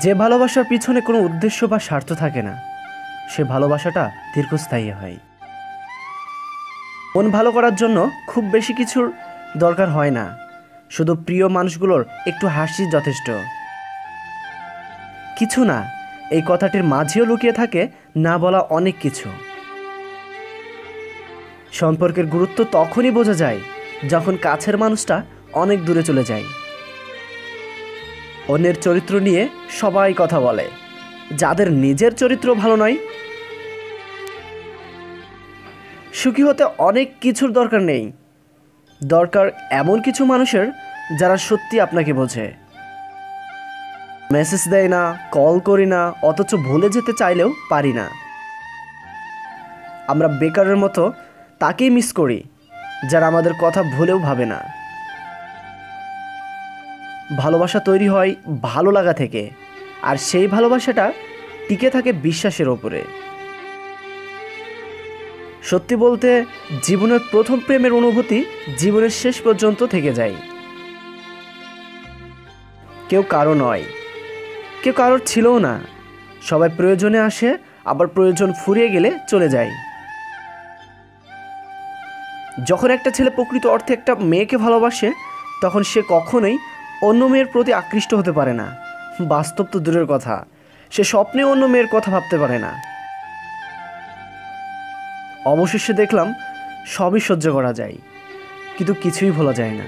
যে ভালোবাসার পিছনে কোনো উদ্দেশ্য বা স্বার্থ থাকে না, সে ভালোবাসাটা দীর্ঘস্থায়ী হয়। মন ভালো করার জন্য খুব বেশি কিছুর দরকার হয় না, শুধু প্রিয় মানুষগুলোর একটু হাসি যথেষ্ট। কিছু না, এই কথাটির মাঝেও লুকিয়ে থাকে না বলা অনেক কিছু। সম্পর্কের গুরুত্ব তখনই বোঝা যায় যখন কাছের মানুষটা অনেক দূরে চলে যায়। অন্যের চরিত্র নিয়ে সবাই কথা বলে, যাদের নিজের চরিত্র ভালো নয়। সুখী হতে অনেক কিছুর দরকার নেই, দরকার এমন কিছু মানুষের যারা সত্যি আপনাকে বোঝে। মেসেজ দেয় না, কল করি না, অথচ ভুলে যেতে চাইলেও পারি না। আমরা বেকারের মতো তাকেই মিস করি যারা আমাদের কথা ভুলেও ভাবে না। ভালোবাসা তৈরি হয় ভালো লাগা থেকে, আর সেই ভালোবাসাটা টিকে থাকে বিশ্বাসের ওপরে। সত্যি বলতে, জীবনের প্রথম প্রেমের অনুভূতি জীবনের শেষ পর্যন্ত থেকে যায়। কেউ কারো নয়, কেউ কারোর ছিলও না। সবাই প্রয়োজনে আসে, আবার প্রয়োজন ফুরিয়ে গেলে চলে যায়। যখন একটা ছেলে প্রকৃত অর্থে একটা মেয়েকে ভালোবাসে, তখন সে কখনোই অন্য মেয়ের প্রতি আকৃষ্ট হতে পারে না। বাস্তব তো দূরের কথা, সে স্বপ্নে অন্য মেয়ের কথা ভাবতে পারে না। অবশেষে দেখলাম সবই সহ্য করা যায়, কিন্তু কিছুই ভোলা যায় না।